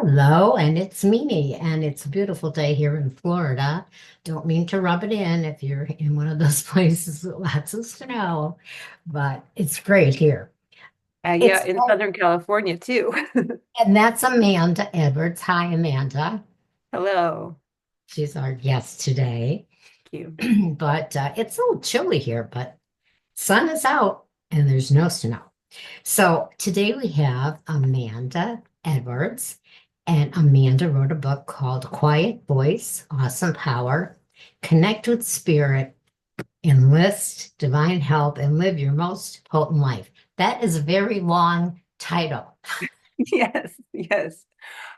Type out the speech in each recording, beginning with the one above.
Hello, and it's me, and it's a beautiful day here in Florida. Don't mean to rub it in if you're in one of those places with lots of snow, but it's great here. Yeah, It's in Southern California too. and that's Amanda Edwards. Hi, Amanda. Hello. She's our guest today. Thank you. But it's a little chilly here, but sun is out and there's no snow. So today we have Amanda Edwards, and Amanda wrote a book called Quiet Voice, Awesome Power, Connect with Spirit, Enlist Divine Help, and Live Your Most Potent Life. That is a very long title. Yes, yes.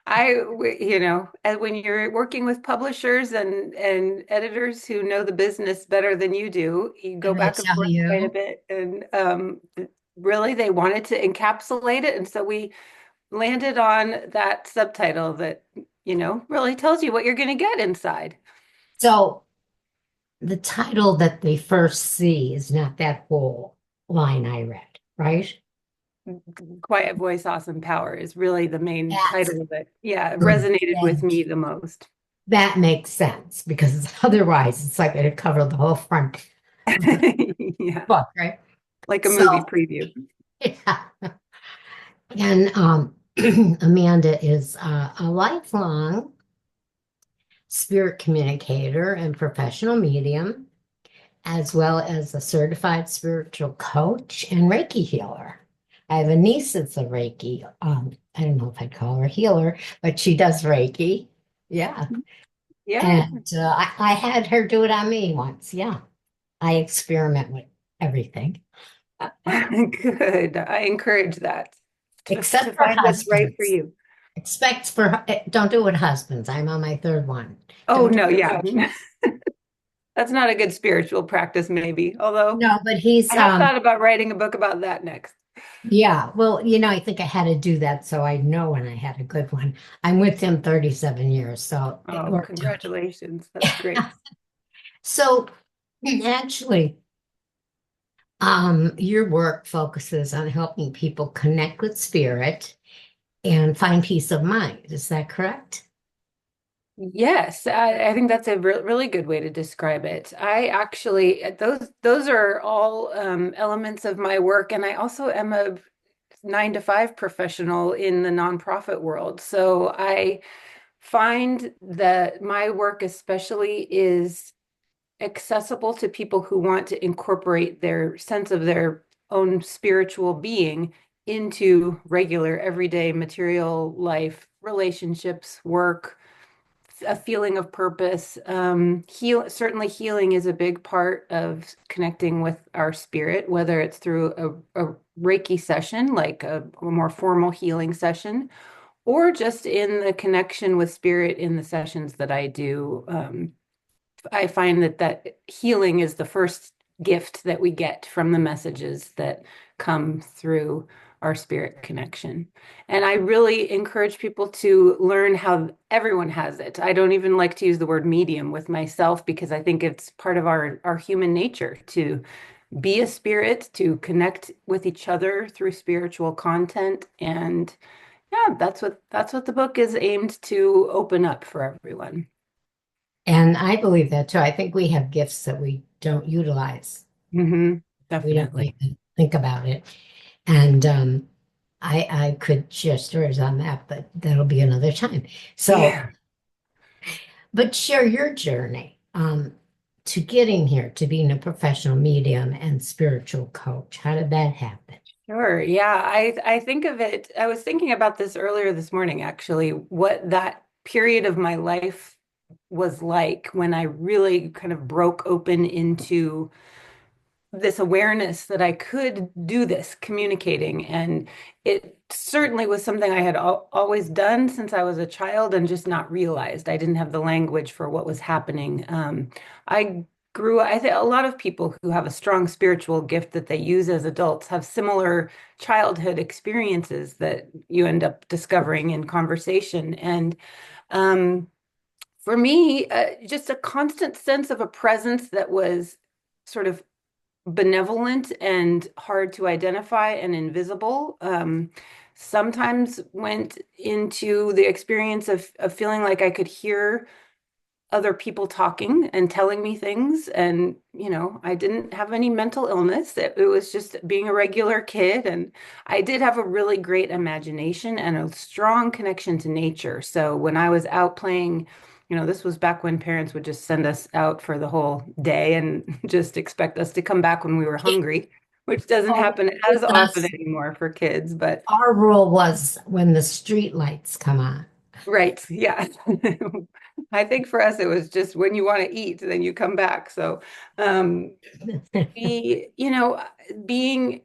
And when you're working with publishers and editors who know the business better than you do, you go And I back and tell forth quite a you, bit. And really, they wanted to encapsulate it, and so we landed on that subtitle that, really tells you what you're going to get inside. so the title that they first see is not that whole line I read, right? Quiet Voice, Awesome Power is really the main That's title that, yeah, resonated with that me the most. that makes sense because otherwise it's like it'd cover the whole front of the Yeah, book, right? like a So, movie preview. yeah. And Amanda is a lifelong spirit communicator and professional medium, as well as a certified spiritual coach and Reiki healer. I have a niece that's a Reiki. I don't know if I'd call her healer, but she does Reiki. Yeah. Yeah, And I had her do it on me once. Yeah. I experiment with everything, good. I encourage that to except for find what's right for husbands. you. Don't do it with husbands. I'm on my third one. Oh, Don't do no, it yeah. That's not a good spiritual practice, maybe. Although No, but he's I have thought about writing a book about that next. yeah, well, I think I had to do that so I know when I had a good one. I'm with him 37 years, so it Oh, worked congratulations. That's great. out. So actually, your work focuses on helping people connect with spirit and find peace of mind. Is that correct? Yes, I think that's a really good way to describe it. I actually those are all elements of my work, and I also am a 9 to 5 professional in the nonprofit world. So I find that my work especially is accessible to people who want to incorporate their sense of their own spiritual being into regular everyday material life, relationships, work, a feeling of purpose. Certainly healing is a big part of connecting with our spirit, whether it's through a Reiki session, like a more formal healing session, or just in the connection with spirit in the sessions that I do. I find that healing is the first gift that we get from the messages that come through our spirit connection. And I really encourage people to learn how everyone has it. I don't even like to use the word medium with myself because I think it's part of our human nature to be a spirit, to connect with each other through spiritual content. And yeah, that's what the book is aimed to open up for everyone. And I believe that too. I think we have gifts that we don't utilize. We don't Definitely. even think about it. And I could share stories on that, but that'll be another time. So, Yeah. but share your journey to getting here, to being a professional medium and spiritual coach. How did that happen? Sure. Yeah. I think of it, I was thinking about this earlier this morning, actually, what that period of my life was like when I really kind of broke open into this awareness that I could do this communicating. And it certainly was something I had always done since I was a child and just not realized. I didn't have the language for what was happening. I think a lot of people who have a strong spiritual gift that they use as adults have similar childhood experiences that you end up discovering in conversation. And um, for me, just a constant sense of a presence that was sort of benevolent and hard to identify and invisible. Sometimes went into the experience of feeling like I could hear other people talking and telling me things. And, I didn't have any mental illness. It was just being a regular kid. And I did have a really great imagination and a strong connection to nature. So when I was out playing, this was back when parents would just send us out for the whole day and just expect us to come back when we were hungry, which doesn't Oh, happen as with often us, anymore for kids. But our rule was when the street lights come on. right. Yeah. I think for us, it was just when you want to eat, then you come back. So, the, being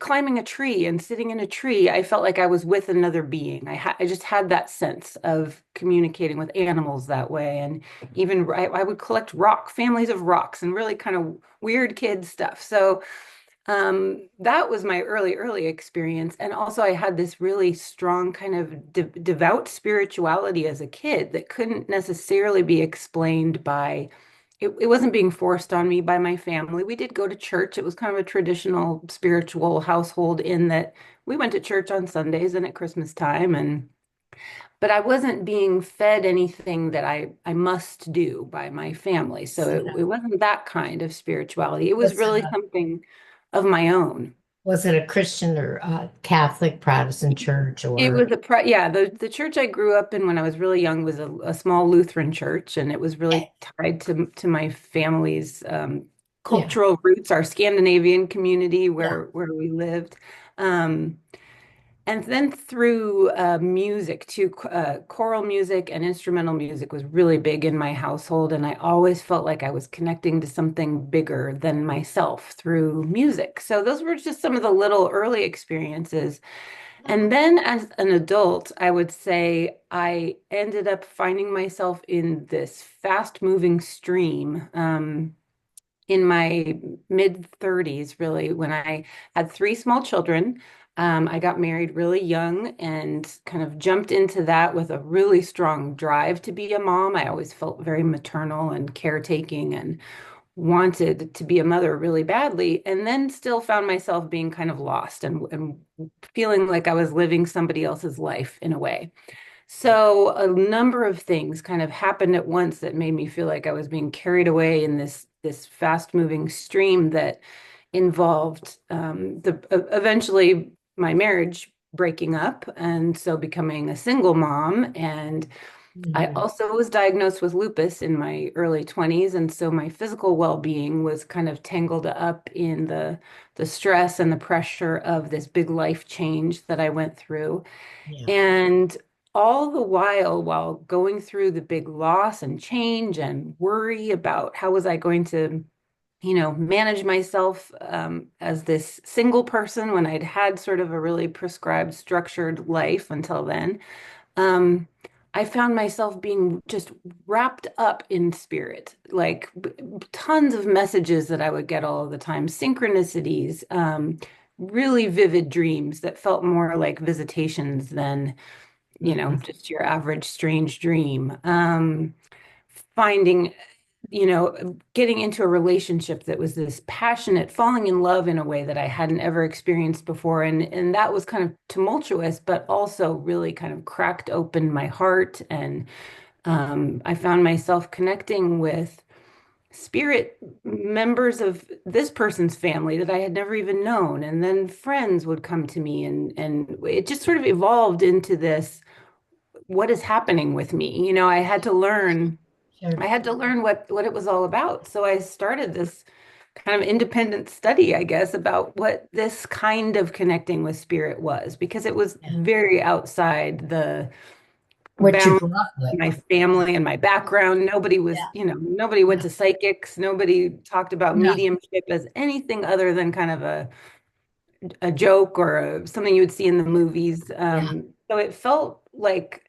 climbing a tree and sitting in a tree, I felt like I was with another being. I just had that sense of communicating with animals that way. And even I would collect families of rocks and really kind of weird kid stuff. So, that was my early experience. And also, I had this really strong kind of devout spirituality as a kid that couldn't necessarily be explained by, it wasn't being forced on me by my family. We did go to church. It was kind of a traditional spiritual household in that we went to church on Sundays and at Christmas time. But I wasn't being fed anything that I must do by my family. So it wasn't that kind of spirituality. It was Was it really something of my own. was it a Christian or Catholic Protestant church It or was yeah, the church I grew up in when I was really young was a small Lutheran church, and it was really tied to my family's yeah, cultural roots, our Scandinavian community yeah. where we lived. Um, And then through music too, choral music and instrumental music was really big in my household. And I always felt like I was connecting to something bigger than myself through music. So those were just some of the little early experiences. And then as an adult, I would say I ended up finding myself in this fast moving stream. In my mid 30s, really, when I had three small children. I got married really young and kind of jumped into that with a really strong drive to be a mom. I always felt very maternal and caretaking and wanted to be a mother really badly, and then still found myself being kind of lost and feeling like I was living somebody else's life in a way. So a number of things kind of happened at once that made me feel like I was being carried away in this fast moving stream that involved the eventually my marriage breaking up, and so becoming a single mom. And I Mhm. also was diagnosed with lupus in my early 20s, and so my physical well-being was kind of tangled up in the stress and the pressure of this big life change that I went through. Yeah. And all the while going through the big loss and change and worry about how was I going to, manage myself as this single person when I'd had sort of a really prescribed, structured life until then. Um, I found myself being just wrapped up in spirit, like tons of messages that I would get all of the time, synchronicities, really vivid dreams that felt more like visitations than Mhm. just your average strange dream. Finding, getting into a relationship that was this passionate, falling in love in a way that I hadn't ever experienced before. And that was kind of tumultuous, but also really kind of cracked open my heart. And I found myself connecting with spirit members of this person's family that I had never even known. And then friends would come to me and it just sort of evolved into this what is happening with me? Sure. I had to learn what it was all about. So I started this kind of independent study, I guess, about what this kind of connecting with spirit was, because it was Yeah. very outside the What you bounds grew up of with. my family and my background. Nobody was, Yeah. nobody went Yeah. to psychics. Nobody talked about No. mediumship as anything other than kind of a joke or something you would see in the movies. Yeah. So it felt like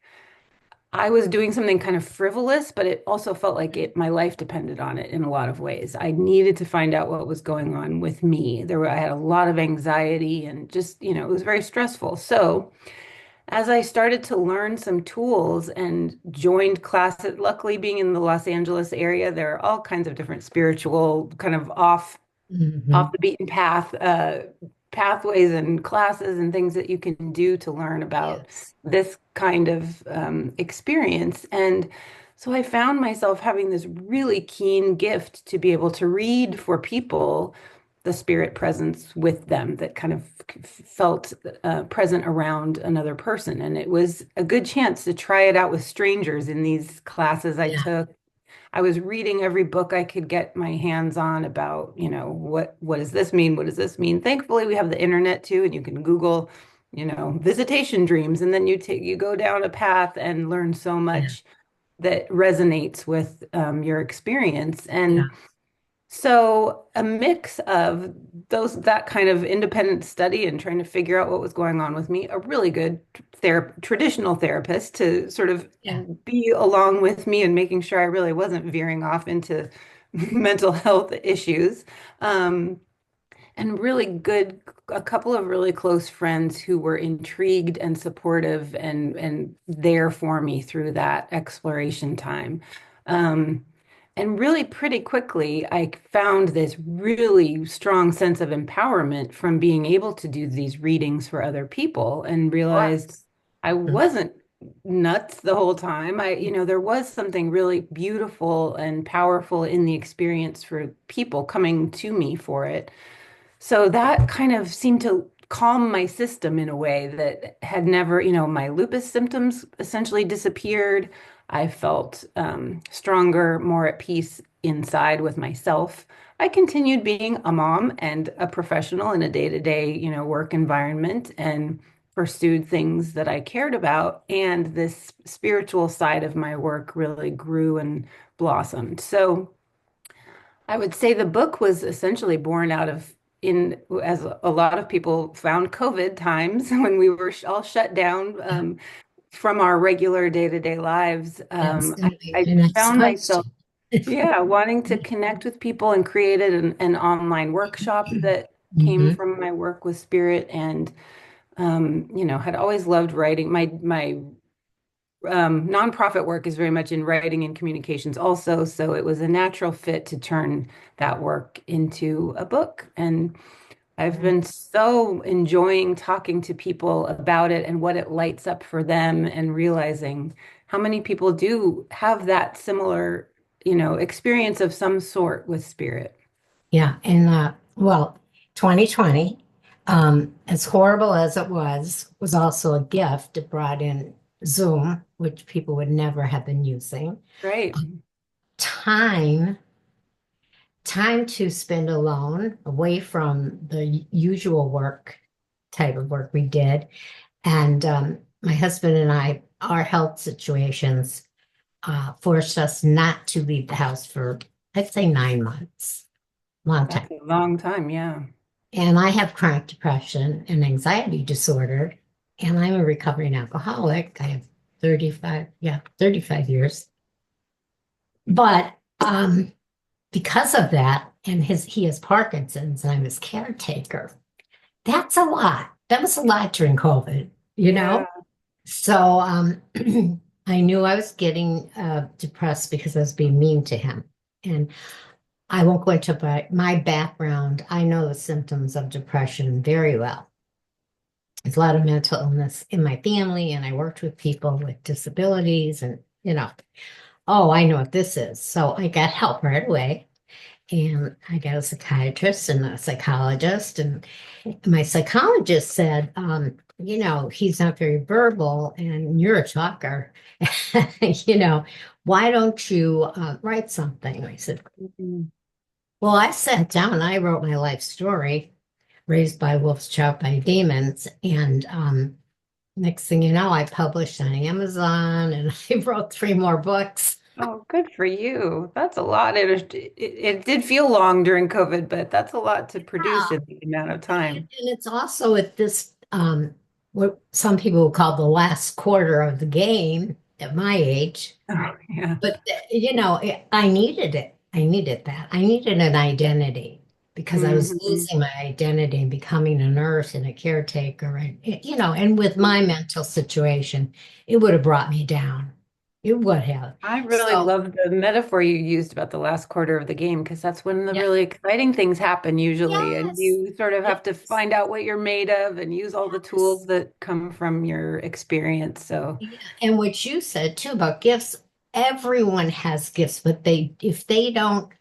I was doing something kind of frivolous, but it also felt like my life depended on it in a lot of ways. I needed to find out what was going on with me. I had a lot of anxiety and just, it was very stressful. So as I started to learn some tools and joined classes, luckily being in the Los Angeles area, there are all kinds of different spiritual kind of off Hmm. off the beaten path pathways and classes and things that you can do to learn about Yes. this kind of experience. And so I found myself having this really keen gift to be able to read for people the spirit presence with them that kind of felt present around another person. And it was a good chance to try it out with strangers in these classes I Yeah. took. I was reading every book I could get my hands on about, what does this mean? What does this mean? Thankfully, we have the internet too, and you can Google, visitation dreams, and then you go down a path and learn so Yeah. much that resonates with your experience. Yeah. And so a mix of that kind of independent study and trying to figure out what was going on with me, a really good traditional therapist to sort of Yeah. be along with me and making sure I really wasn't veering off into mental health issues. Um, and really good, a couple of really close friends who were intrigued and supportive and there for me through that exploration time. Um, and really pretty quickly, I found this really strong sense of empowerment from being able to do these readings for other people and Sure. realized I wasn't nuts the whole time. There was something really beautiful and powerful in the experience for people coming to me for it. So that kind of seemed to calm my system in a way that had never, my lupus symptoms essentially disappeared. I felt stronger, more at peace inside with myself. I continued being a mom and a professional in a day-to-day, work environment and pursued things that I cared about. And this spiritual side of my work really grew and blossomed. So I would say the book was essentially born out of in as a lot of people found COVID times when we were all shut down from our regular day-to-day lives. Yes. I And next found myself, question. yeah, wanting to connect with people and created an online workshop that came Hmm. from my work with spirit and had always loved writing. My nonprofit work is very much in writing and communications also, so it was a natural fit to turn that work into a book. And I've been so enjoying talking to people about it and what it lights up for them and realizing how many people do have that similar, experience of some sort with spirit. Yeah. And well, 2020, as horrible as it was also a gift. It brought in Zoom, which people would never have been using. Right. Time, time to spend alone, away from the usual work type of work we did. And my husband and I, our health situations forced us not to leave the house for, I'd say, 9 months, long That's time. a long time. Yeah. And I have chronic depression and anxiety disorder, and I'm a recovering alcoholic. I have 35 years. But because of that, and he has Parkinson's, and I'm his caretaker. That's a lot. That was a lot during COVID, you Yeah. know? So I knew I was getting depressed because I was being mean to him. And I won't go into my background. I know the symptoms of depression very well. There's a lot of mental illness in my family, and I worked with people with disabilities, and oh, I know what this is. So I got help right away. And I got a psychiatrist and a psychologist. And my psychologist said, he's not very verbal and you're a talker. You know, why don't you write something? I said, Mhm. well, I sat down and I wrote my life story, Raised by Wolves, Trapped by Demons. And next thing you know, I published on Amazon and I wrote 3 more books. Oh, good for you. That's a lot. It did feel long during COVID, but that's a lot to produce in the amount of time. And it's also at this, what some people would call the last quarter of the game at my age. Oh, yeah. But, I needed it. I needed that. I needed an identity because I was Hmm. losing my identity and becoming a nurse and a caretaker. And with my mental situation, it would have brought me down. it would have. I really So, love the metaphor you used about the last quarter of the game because that's when the yeah, really exciting things happen usually. And yes, you sort of have to yes, find out what you're made of and use all the tools yes. that come from your experience. So, Yeah. And what you said too about gifts, everyone has gifts, but if they don't,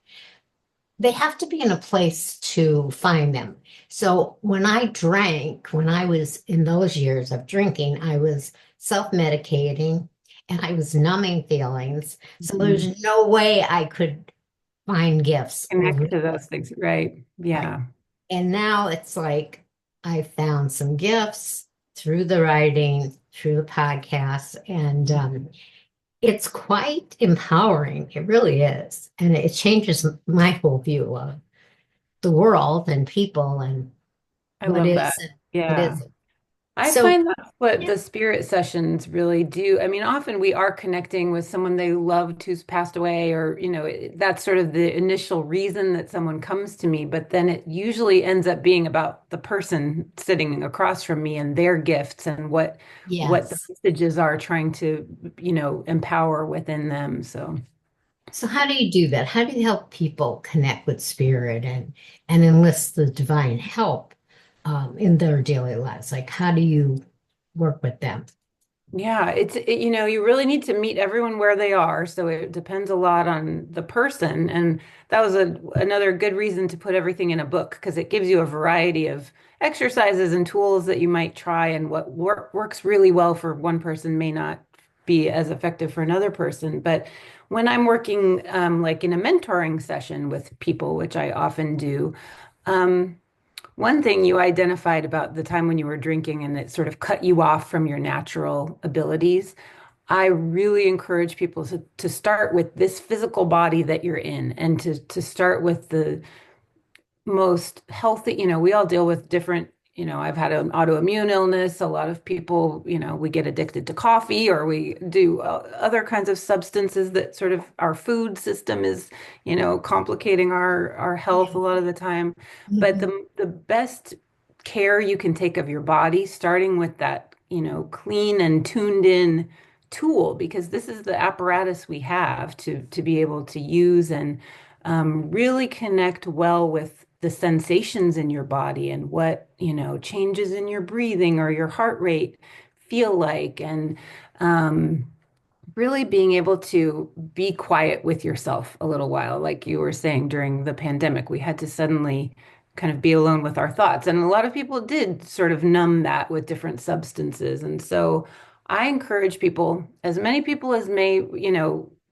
they have to be in a place to find them. So when I drank, when I was in those years of drinking, I was self-medicating and I was numbing feelings. So mhm. there's no way I could find gifts over Connect to those things, right? right. Yeah, And now it's like I found some gifts through the writing, through the podcast, and it's quite empowering. It really is. And it changes my whole view of the world and people and I what love that. is and what Yeah. isn't. I So, find that's what yeah, the spirit sessions really do. I mean, often we are connecting with someone they loved who's passed away, or, that's sort of the initial reason that someone comes to me. But then it usually ends up being about the person sitting across from me and their gifts and what the yes. messages are trying to, empower within them. So. So how do you do that? How do you help people connect with spirit and enlist the divine help in their daily lives? Like, how do you work with them? Yeah, you really need to meet everyone where they are. So it depends a lot on the person. And that was another good reason to put everything in a book because it gives you a variety of exercises and tools that you might try. And what works really well for one person may not be as effective for another person. But when I'm working like in a mentoring session with people, which I often do, um, one thing you identified about the time when you were drinking and it sort of cut you off from your natural abilities. I really encourage people to start with this physical body that you're in and to start with the most healthy, we all deal with different, I've had an autoimmune illness. A lot of people, we get addicted to coffee or we do other kinds of substances that sort of our food system is, complicating our health a Yeah. lot of the time. But Mhm. the best care you can take of your body, starting with that, clean and tuned in tool, because this is the apparatus we have to be able to use and really connect well with the sensations in your body and what, changes in your breathing or your heart rate feel like. And really being able to be quiet with yourself a little while, like you were saying during the pandemic, we had to suddenly kind of be alone with our thoughts. And a lot of people did sort of numb that with different substances. And so I encourage people, as many people as may,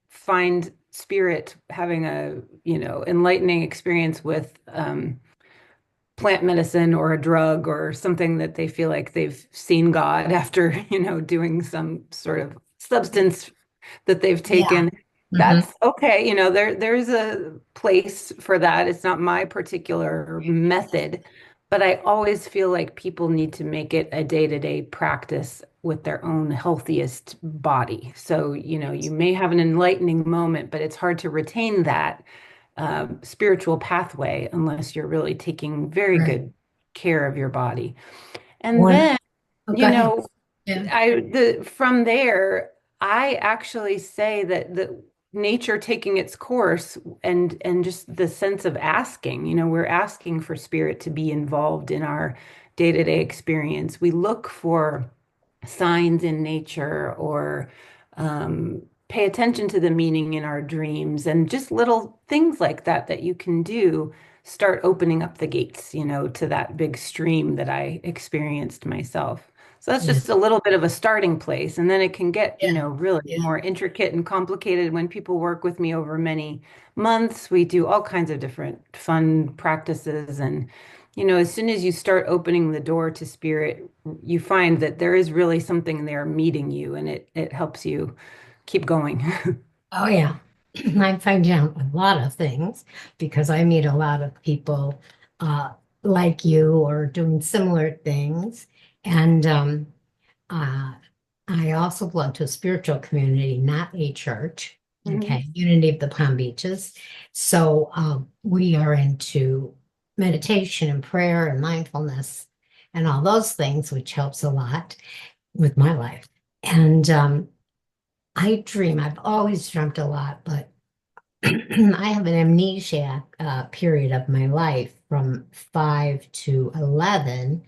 find spirit having a, enlightening experience with plant medicine or a drug or something that they feel like they've seen God after, doing some sort of substance that they've Yeah. taken. Hmm. That's okay. There's a place for that. It's not my particular method, but I always feel like people need to make it a day-to-day practice with their own healthiest body. So, you may have an enlightening moment, but it's hard to retain that spiritual pathway unless you're really taking very Right. good care of your body. And One, then, oh, go you ahead. know, Yeah. from there, I actually say that the nature taking its course and just the sense of asking, we're asking for spirit to be involved in our day-to-day experience. We look for signs in nature or pay attention to the meaning in our dreams and just little things like that that you can do start opening up the gates, to that big stream that I experienced myself. So that's just Yes. a little bit of a starting place. And then it can get, Yeah. really Yeah. more intricate and complicated when people work with me over many months. We do all kinds of different fun practices. And, as soon as you start opening the door to spirit, you find that there is really something there meeting you and it helps you keep going. Oh, yeah. I find out a lot of things because I meet a lot of people uh, like you or doing similar things. And uh, I also belong to a spiritual community, not a church. Mhm. Okay, Unity of the Palm Beaches. So we are into meditation and prayer and mindfulness and all those things, which helps a lot with my life. And I dream. I've always dreamt a lot, but I have an amnesia period of my life from 5 to 11.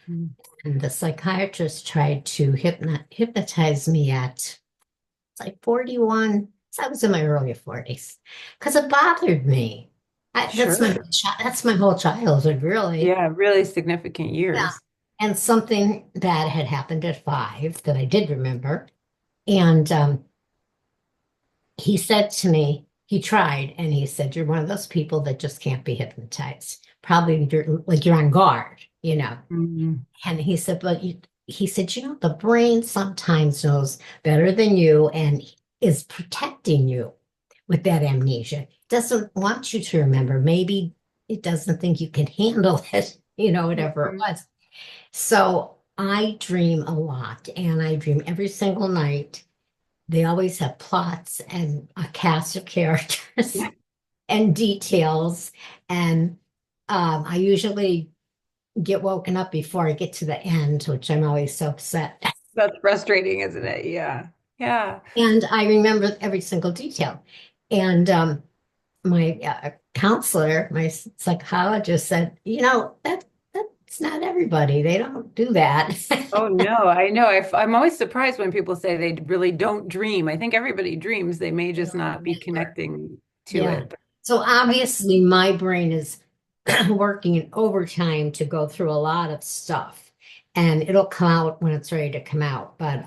Mm. And the psychiatrist tried to hypnotize me at it's like 41. So I was in my early 40s because it bothered me. Sure. That's my whole childhood, really. Yeah, really significant Yeah. years. And something bad had happened at 5 that I did remember. And he said to me, he tried, and he said, "You're one of those people that just can't be hypnotized. Probably you're on guard." Mhm. And he said, he said, the brain sometimes knows better than you and is protecting you with that amnesia. It doesn't want you to remember. Maybe it doesn't think you can handle it, whatever it Mhm. was. So I dream a lot and I dream every single night. They always have plots and a cast of characters and details. And I usually get woken up before I get to the end, which I'm always so upset. That's frustrating, isn't it? Yeah. Yeah. And I remember every single detail. And my counselor, my psychologist said, that's not everybody. They don't do that. Oh no, I know. I'm always surprised when people say they really don't dream. I think everybody dreams. They may They just don't not be remember. connecting to Yeah. it. But So obviously my brain is working in overtime to go through a lot of stuff. And it'll come out when it's ready to come out. But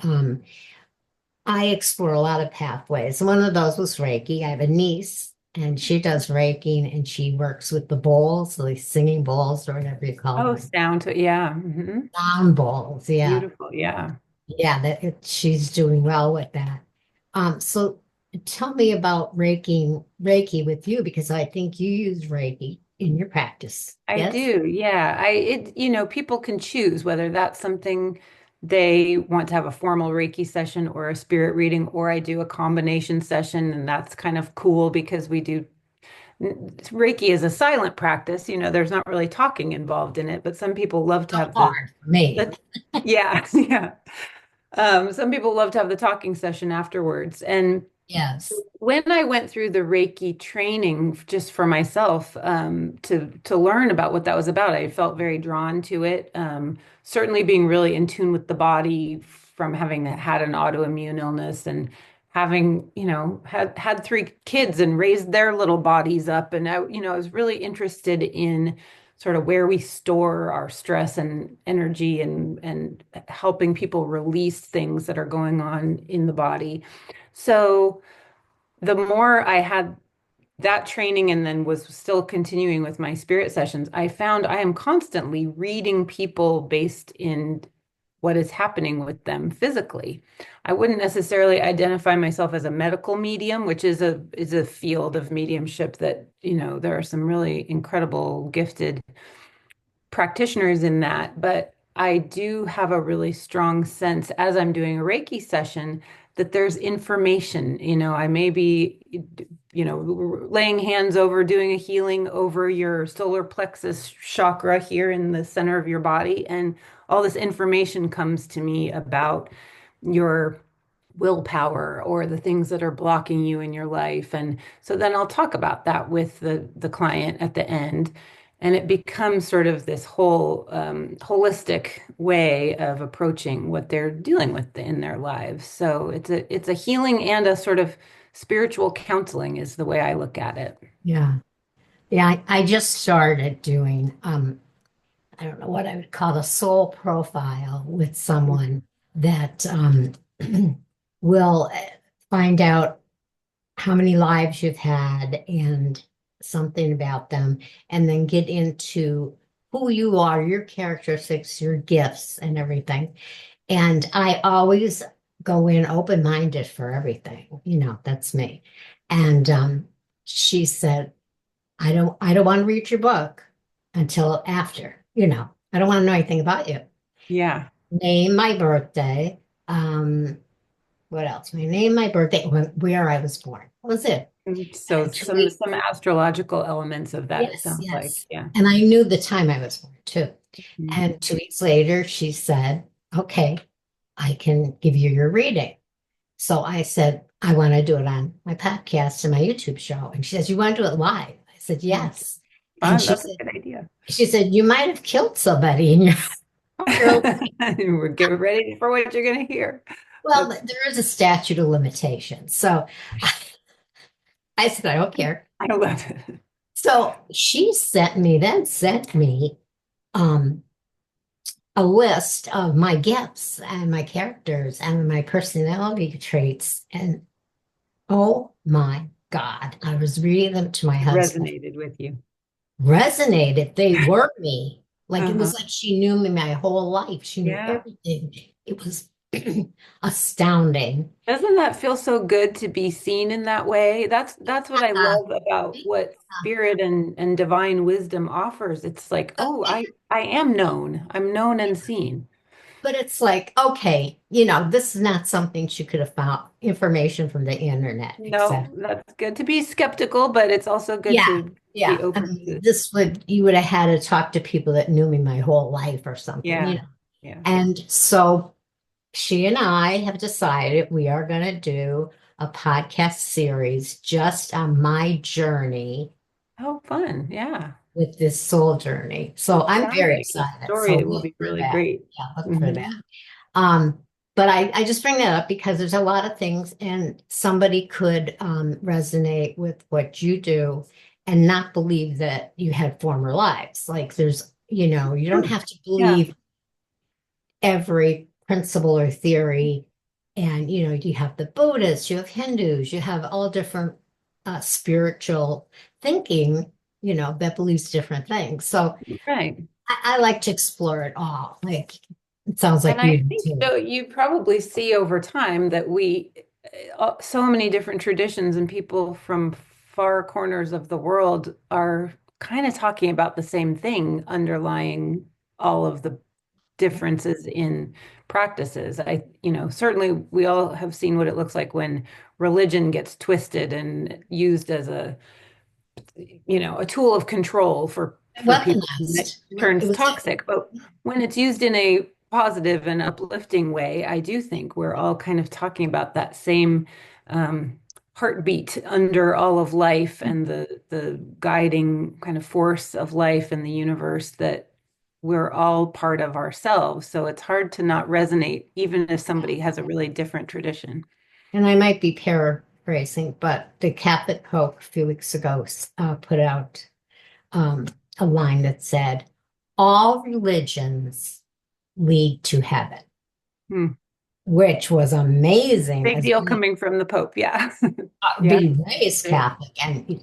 I explore a lot of pathways. One of those was Reiki. I have a niece and she does Reiki and she works with the bowls, the singing bowls or whatever you call oh, them. sound to yeah. Hmm. Sound bowls. Yeah. Beautiful. Yeah. Yeah, she's doing well with that. So tell me about Reiki with you because I think you use Reiki in your practice. I Yes? do. Yeah. People can choose whether that's something they want to have a formal Reiki session or a spirit reading, or I do a combination session, and that's kind of cool because we do Reiki is a silent practice. There's not really talking involved in it, but some people love to So have hard for me. the yeah, yeah. Some people love to have the talking session afterwards. And Yes. when I went through the Reiki training just for myself, to learn about what that was about, I felt very drawn to it. Certainly being really in tune with the body from having had an autoimmune illness and having, had 3 kids and raised their little bodies up. And I was really interested in sort of where we store our stress and energy and helping people release things that are going on in the body. So the more I had that training and then was still continuing with my spirit sessions, I found I am constantly reading people based in what is happening with them physically. I wouldn't necessarily identify myself as a medical medium, which is a field of mediumship that, there are some really incredible gifted practitioners in that, but I do have a really strong sense as I'm doing a Reiki session that there's information. I may be, laying hands over, doing a healing over your solar plexus chakra here in the center of your body. And all this information comes to me about your willpower or the things that are blocking you in your life. And so then I'll talk about that with the client at the end. And it becomes sort of this whole holistic way of approaching what they're dealing with in their lives. So it's a healing and a sort of spiritual counseling is the way I look at it. Yeah. Yeah, I just started doing I don't know what I would call a soul profile with someone that will find out how many lives you've had and something about them, and then get into who you are, your characteristics, your gifts, and everything. And I always go in open-minded for everything. That's me. And she said, I don't want to read your book until after. I don't want to know anything about you. Yeah. Name my birthday. What else? My name, my birthday, where I was born. That was it. And so And some astrological elements of that, it yes, sounds like. yes. Yeah. And I knew the time I was born too. Mhm. And 2 weeks later, she said, "Okay, I can give you your reading." So I said, I want to do it on my podcast and my YouTube show. And she says, you want to do it live? I said, Mm. yes. And Fun. That's a good idea. she said, you might have killed somebody in your We're getting ready for what you're going to hear. well, That's, there is a statute of limitations. So I said, I don't care. I love it. So then sent me um a list of my gifts and my characters and my personality traits. And oh my God, I was reading them to my It husband. resonated with you. Resonated. They were me. Like it Uh-huh. was like she knew me my whole life. She knew Yeah. everything. It was astounding. Doesn't that feel so good to be seen in that way? That's what I Uh, love about what spirit and divine wisdom offers. It's like, oh, I am known. I'm known and seen. but it's like, okay, this is not something she could have found information from the internet, No, etc. that's good to be skeptical, but it's also good Yeah, to be yeah. I open mean, to, you would have had to talk to people that knew me my whole life or something. yeah, yeah. And so she and I have decided we are going to do a podcast series just on my journey Oh, fun. Yeah. with this soul journey. So I'm Sounds very like a excited. So story that will look be for really that. great. Yeah, look for that. Hmm. Um, but I just bring that up because there's a lot of things, and somebody could resonate with what you do and not believe that you had former lives. Like you don't have to Yeah. believe every principle or theory. And you have the Buddhists, you have Hindus, you have all different spiritual thinking, that believes different things. So Right. I like to explore it all. Like it sounds And like I you do think too. though you probably see over time that so many different traditions and people from far corners of the world are kind of talking about the same thing underlying all of the differences in practices. Certainly we all have seen what it looks like when religion gets twisted and used as a tool of control for people, and it Weaponized. It turns was toxic. But when it's used in a positive and uplifting way, I do think we're all kind of talking about that same um, heartbeat under all of life and the guiding kind of force of life in the universe, that we're all part of ourselves. So it's hard to not resonate, even if somebody has a really different tradition. and I might be paraphrasing, but the Catholic Pope a few weeks ago put out um, a line that said, all religions lead to heaven, Hmm. which was amazing Big as deal coming from the Pope. Yeah. Yeah. being raised Catholic and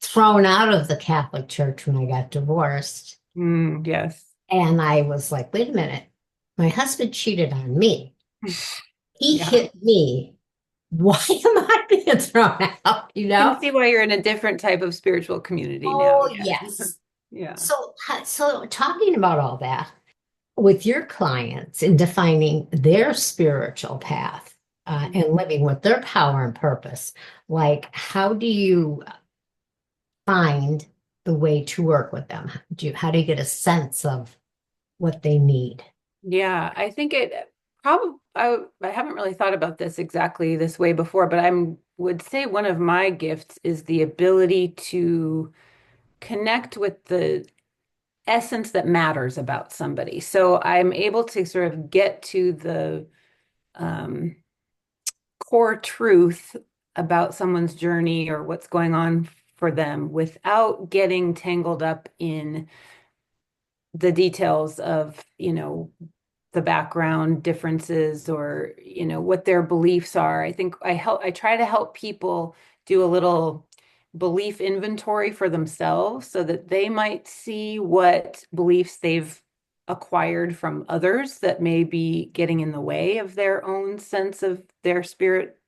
thrown out of the Catholic Church when I got divorced. Yes. And I was like, wait a minute, my husband cheated on me. He Yeah. hit me. Why am I being thrown out? Can see why you're in a different type of spiritual community now. Oh, Yes. yes. Yeah. So talking about all that with your clients in defining their spiritual path and living with their power and purpose, like how do you find the way to work with them? How do you get a sense of what they need? Yeah. I think it probably, I haven't really thought about this exactly this way before, but would say one of my gifts is the ability to connect with the essence that matters about somebody. So I'm able to sort of get to the um, core truth about someone's journey or what's going on for them without getting tangled up in the details of, the background differences or, what their beliefs are. I think I try to help people do a little belief inventory for themselves so that they might see what beliefs they've acquired from others that may be getting in the way of their own sense of their spirit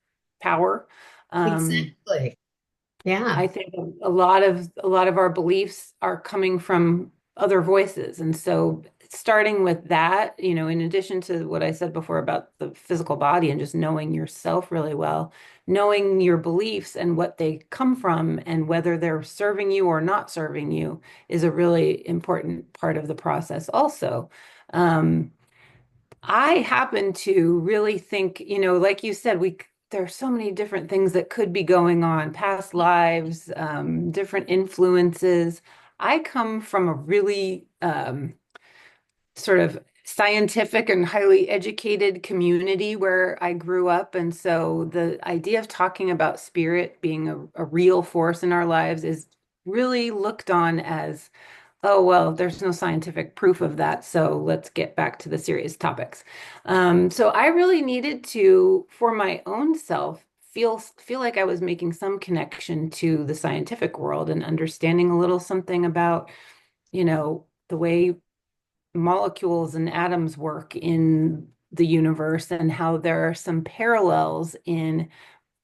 power. Um, Exactly. Yeah. I think a lot of our beliefs are coming from other voices. And so starting with that, in addition to what I said before about the physical body and just knowing yourself really well, knowing your beliefs and what they come from and whether they're serving you or not serving you is a really important part of the process also. Um, I happen to really think, like you said, there are so many different things that could be going on, past lives, different influences. I come from a really sort of scientific and highly educated community where I grew up. And so the idea of talking about spirit being a real force in our lives is really looked on as, oh, well, there's no scientific proof of that. So let's get back to the serious topics. So I really needed to, for my own self, feel like I was making some connection to the scientific world and understanding a little something about, the way molecules and atoms work in the universe and how there are some parallels in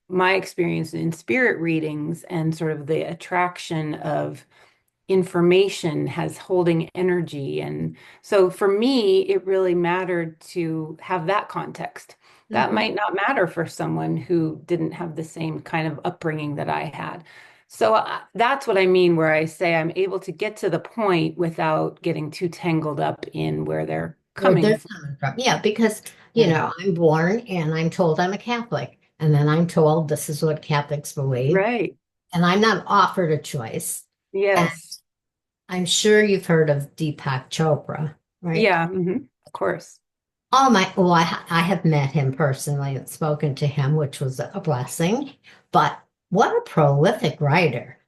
my experience in spirit readings and sort of the attraction of information has holding energy. And so for me, it really mattered to have that context. That Mhm. might not matter for someone who didn't have the same kind of upbringing that I had. So that's what I mean, where I say I'm able to get to the point without getting too tangled up in where they're Where coming they're from. coming from. Yeah, because, Yeah. I'm born and I'm told I'm a Catholic. And then I'm told this is what Catholics believe. Right. And I'm not offered a choice. And Yes. I'm sure you've heard of Deepak Chopra, right? Yeah. Of course. Oh my, well, I have met him personally and spoken to him, which was a blessing. But what a prolific writer.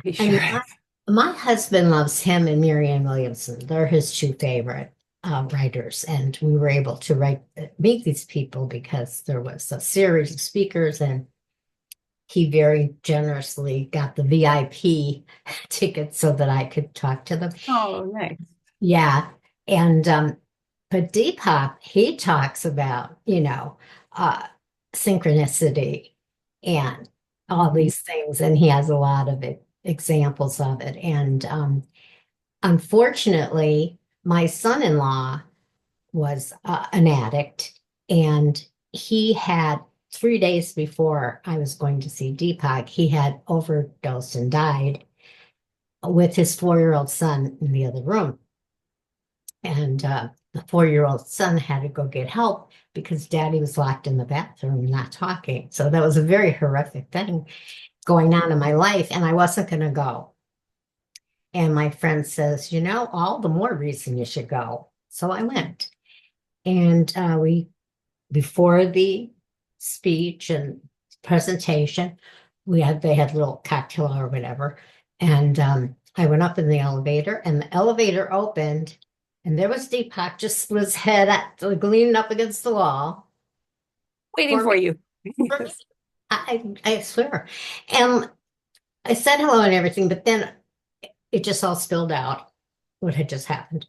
He I sure mean, is. my husband loves him and Marianne Williamson. They're his two favorite writers. And we were able to meet these people because there was a series of speakers and he very generously got the VIP tickets so that I could talk to them. Oh, nice. Yeah. And but Deepak, he talks about, uh synchronicity and all Mhm. these things, and he has a lot of examples of it. And unfortunately, my son-in-law was an addict, and he had 3 days before I was going to see Deepak, he had overdosed and died with his 4-year-old son in the other room. And the 4-year-old son had to go get help because daddy was locked in the bathroom not talking. So that was a very horrific thing going on in my life, and I wasn't going to go. And my friend says, all the more reason you should go. So I went. And before the speech and presentation, they had a little cocktail or whatever. And I went up in the elevator, and the elevator opened, and there was Deepak just with his head leaning up against the wall Waiting for me. for you. For me. Yes. I swear. And I said hello and everything, but then it just all spilled out what had just happened.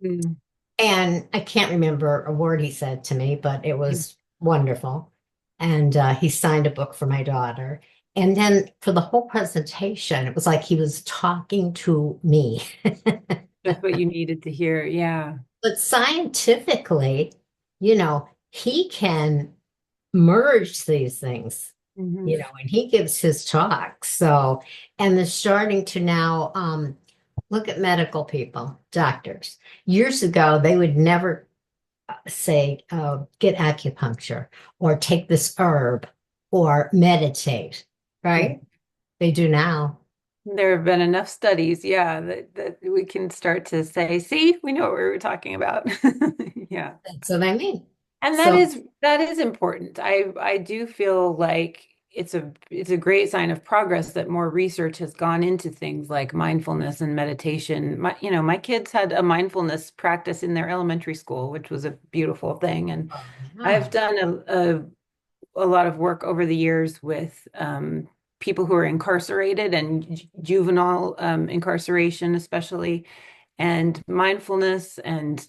Mm. And I can't remember a word he said to me, but it was wonderful. And he signed a book for my daughter. And then for the whole presentation, it was like he was talking to me. Just what you needed to hear. Yeah. But scientifically, he can merge these things, Hmm. and he gives his talks. So, and they're starting to now look at medical people, doctors. Years ago, they would never say, get acupuncture or take this herb or meditate, right? They do now. There have been enough studies, yeah, that we can start to say, see, we know what we were talking about. Yeah. That's what I mean. And that So, is important. I do feel like it's a great sign of progress that more research has gone into things like mindfulness and meditation. My kids had a mindfulness practice in their elementary school, which was a beautiful thing. And yeah. I've done a lot of work over the years with people who are incarcerated and juvenile incarceration, especially, and mindfulness and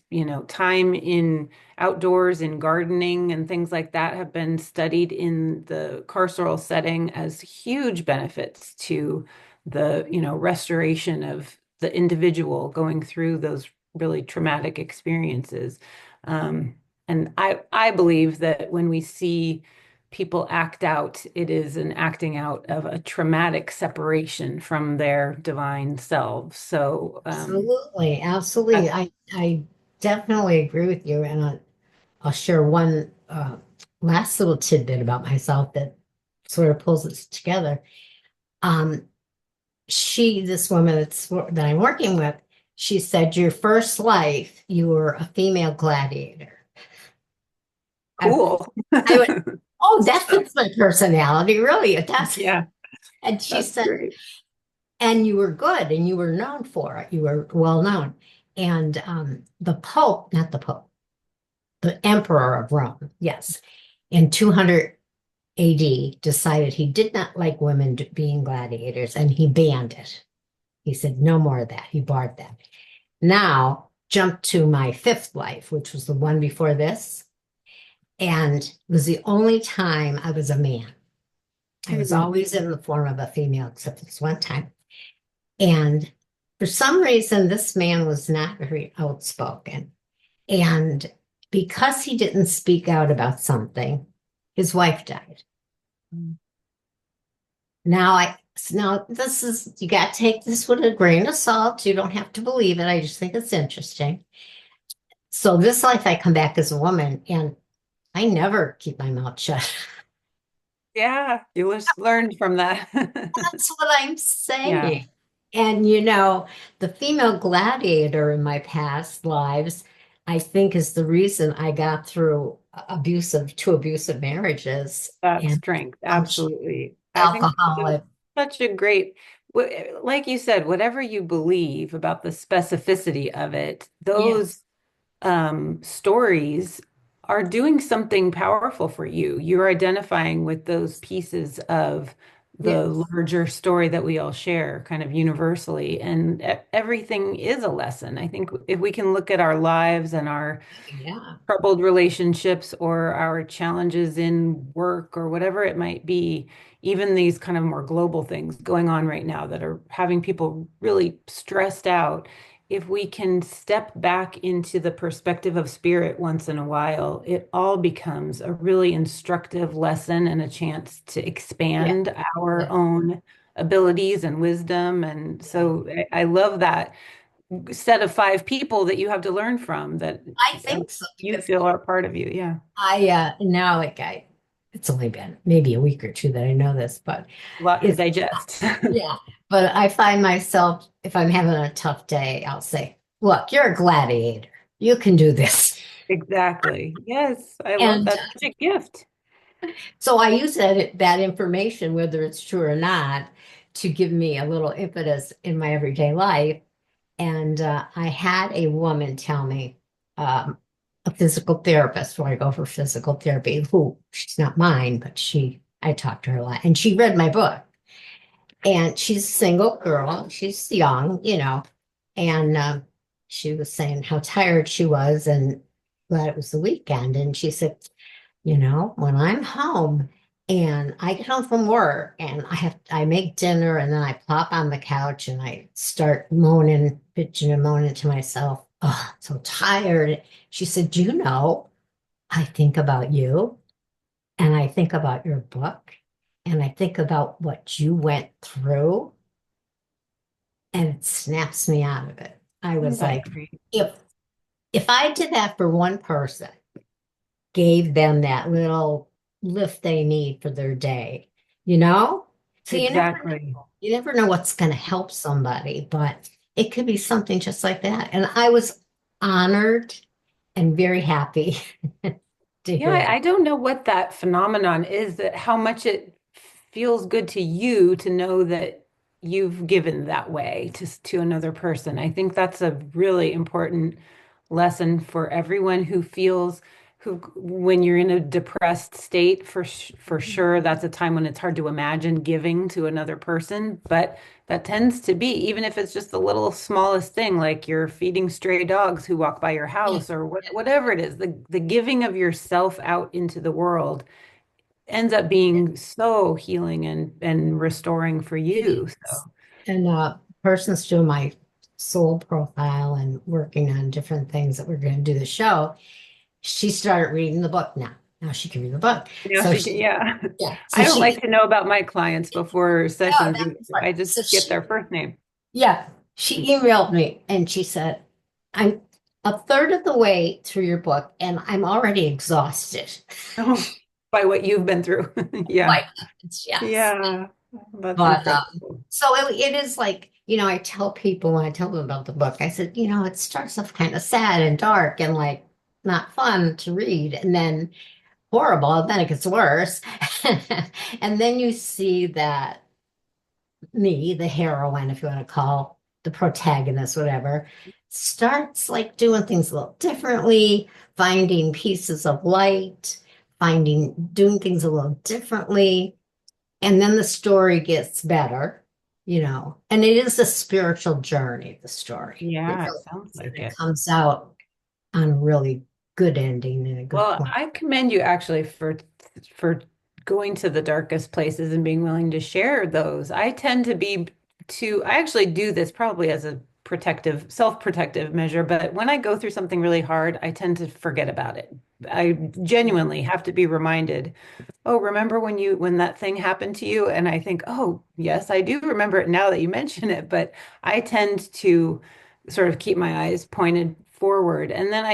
time in outdoors in gardening and things like that have been studied in the carceral setting as huge benefits to the restoration of the individual going through those really traumatic experiences. um, and I believe that when we see people act out, it is an acting out of a traumatic separation from their divine selves. So Absolutely. Absolutely. that's I definitely agree with you. And I'll share one. last little tidbit about myself that sort of pulls this together. Um, this woman that I'm working with, she said, your first life, you were a female gladiator. I, Cool. I went, oh, that fits my personality, really. It does. Yeah, And she that's said, great. and you were good and you were known for it. You were well known. And the Pope, not the Pope, the Emperor of Rome, yes, in 200 AD decided he did not like women being gladiators and he banned it. He said, no more of that. He barred that. Now, jump to my fifth life, which was the one before this, and it was the only time I was a man. I was Mhm. always in the form of a female, except this one time. And for some reason, this man was not very outspoken. And because he didn't speak out about something, his wife died. Now this is, you got to take this with a grain of salt. You don't have to believe it. I just think it's interesting. So this life, I come back as a woman, and I never keep my mouth shut. Yeah, you just learned from that. That's what I'm Yeah, saying. And the female gladiator in my past lives, I think, is the reason I got through two abusive marriages that's and strength. functioning Absolutely. I think that's alcoholic. such a great, like you said, whatever you believe about the specificity of it, those Yes, stories are doing something powerful for you. You're identifying with those pieces of the yes, larger story that we all share kind of universally, and everything is a lesson. I think if we can look at our lives and our yeah, troubled relationships or our challenges in work or whatever it might be, even these kind of more global things going on right now that are having people really stressed out, if we can step back into the perspective of spirit once in a while, it all becomes a really instructive lesson and a chance to yeah, expand our yeah, own abilities and wisdom. And yeah. so I love that set of five people that you have to learn from that I think so you because feel are part of you. Yeah. now like it's only been maybe a week or two that I know this, but A lot to it's digest. yeah. But I find myself, if I'm having a tough day, I'll say, look, you're a gladiator. You can do this. Exactly. Yes, I love And that. Such a gift. so I use that information, whether it's true or not, to give me a little impetus in my everyday life. And I had a woman tell me, a physical therapist, where I go for physical therapy, who she's not mine, but I talked to her a lot, and she read my book. And she's a single girl. She's young, and she was saying how tired she was and glad it was the weekend. And she said, when I'm home and I get home from work and I make dinner and then I plop on the couch and I start moaning, bitching and moaning to myself, oh, so tired. She said, I think about you and I think about your book and I think about what you went through and it snaps me out of it. I Isn't was that like, great? if I did that for one person, gave them that little lift they need for their day, you know? So Exactly. you never know what's going to help somebody, but it could be something just like that. And I was honored and very happy to Yeah, hear I that. don't know what that phenomenon is, that how much it feels good to you to know that you've given that way to another person. I think that's a really important lesson for everyone who feels who when you're in a depressed state for Mhm. sure that's a time when it's hard to imagine giving to another person, but that tends to be, even if it's just the little smallest thing, like you're feeding stray dogs who walk by your Yeah, house or whatever it is, the giving of yourself out into the world ends up being so healing and restoring for it you. is. So, And person's doing my soul profile and working on different things that we're going to do the show. She started reading the book now. Now she can read the book. you know, So she can, yeah. so I don't she like to know about my clients before no, sessions either. that's right. I just So get their first name. yeah, she emailed me and she said, I'm a third of the way through your book and I'm already exhausted. by what you've been through. Yeah. Like, yes. Yeah. That's But incredible. so it is like, I tell people when I tell them about the book, I said, it starts off kind of sad and dark and like not fun to read, and then horrible, and then it gets worse. And then you see that me, the heroine, if you want to call the protagonist, whatever, starts like doing things a little differently, finding pieces of light, doing things a little differently. And then the story gets better, and it is a spiritual journey, the story. It Yeah, it really sounds is, and like it it. comes out on a really good ending and a good Well, point. I commend you actually for going to the darkest places and being willing to share those. I tend to be I actually do this probably as a self-protective measure, but when I go through something really hard, I tend to forget about it. I genuinely have to be reminded, oh, remember when that thing happened to you? And I think, oh, yes, I do remember it now that you mention it, but I tend to sort of keep my eyes pointed forward. And then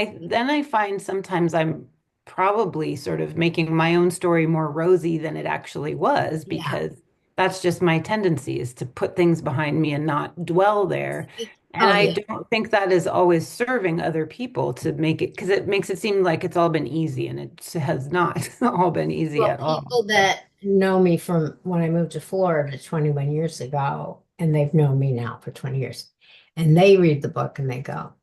I find sometimes I'm probably sort of making my own story more rosy than it actually was Yeah. because that's just my tendency is to put things behind me and not dwell there. And Oh, I yeah. don't think that is always serving other people to make it because it makes it seem like it's all been easy and it has not all been easy Well, at all. people So, that know me from when I moved to Florida 21 years ago, and they've known me now for 20 years, and they read the book and they go,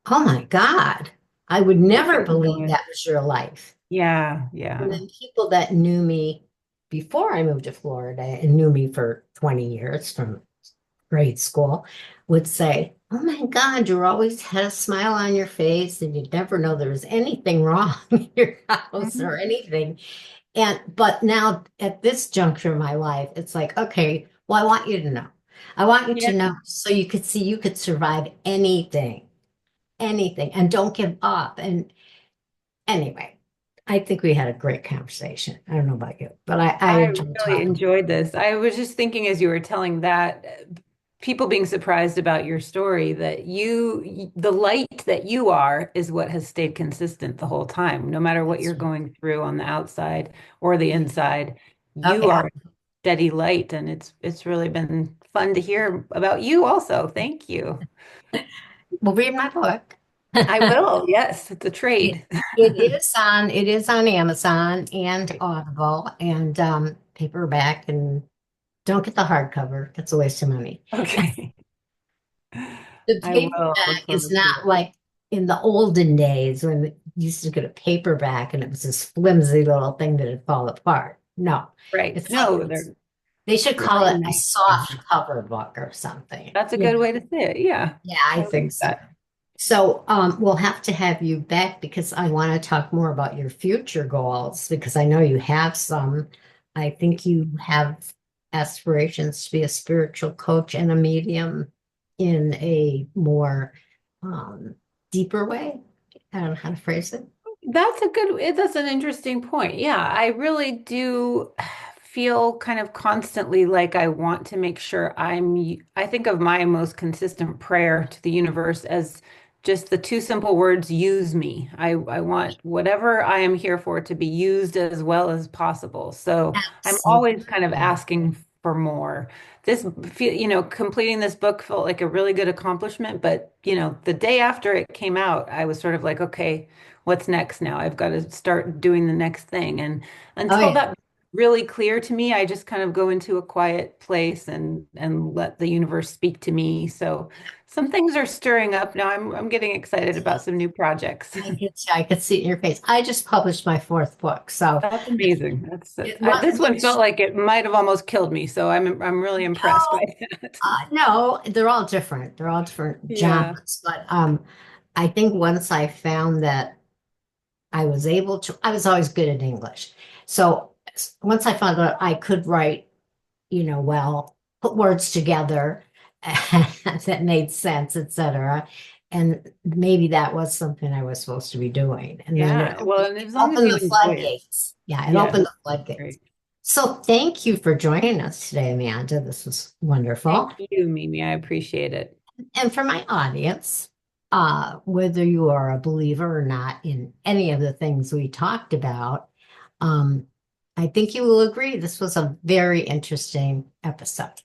"Oh my God, I would where's never it believe going? that was your life." Yeah, And yeah. then people that knew me before I moved to Florida and knew me for 20 years from grade school would say, "Oh my God, you always had a smile on your face and you'd never know there was anything wrong in your house or Mhm. anything." But now at this juncture of my life, it's like, okay, well, I want you to know. I want you Yeah, to know so you could see you could survive anything, anything, and don't give up. And anyway, I think we had a great conversation. I don't know about you, but I I enjoyed really talking. enjoyed this. I was just thinking as you were telling that, people being surprised about your story, that the light that you are is what has stayed consistent the whole time. No matter what That's you're going through on the outside or the right. inside, Oh, you yeah. are a steady light. And it's really been fun to hear about you also. Thank you. Well, read my book. I will. Yes, it's a It, trade. it is on Amazon and Audible and paperback, and don't get the hardcover. That's a waste of money. Okay. The I will paperback look is forward to not it. like in the olden days when you used to get a paperback and it was this flimsy little thing that would fall apart. No, Right. it's like No, they're they should call really it a nice. soft cover book or something. That's a Yeah, good way to say it. Yeah. yeah, I I like think so. that. So we'll have to have you back because I want to talk more about your future goals because I know you have some. I think you have aspirations to be a spiritual coach and a medium in a more um, deeper way. I don't know how to phrase it. That's an interesting point. Yeah, I really do feel kind of constantly like I want to make sure I think of my most consistent prayer to the universe as just the two simple words, use me. I want whatever I am here for to be used as well as possible. So I'm always kind of Absolutely. asking for more. Completing this book felt like a really good accomplishment, but the day after it came out, I was sort of like, okay, what's next now? I've got to start doing the next thing. And Oh, until yeah. that really clear to me, I just kind of go into a quiet place and let the universe speak to me. So some things are stirring up now. I'm getting excited about some new projects. I could see it in your face. I just published my fourth book, so That's amazing. it wasn't This one felt much. like it might have almost killed me, so I'm really impressed by No, that. no, they're all different. They're all different Yeah. genres. But I think once I found that I was always good at English. So once I found out I could write, well, put words together that made sense, etc. And maybe that was something I was supposed to be doing. And then Yeah. Well, and it as long as opened you the enjoy it. floodgates. Yeah, it Yeah. opened the floodgates. Great. So thank you for joining us today, Amanda. This was Thank wonderful. you, Mimi. I appreciate it. And for my audience, whether you are a believer or not in any of the things we talked about, I think you will agree this was a very interesting episode.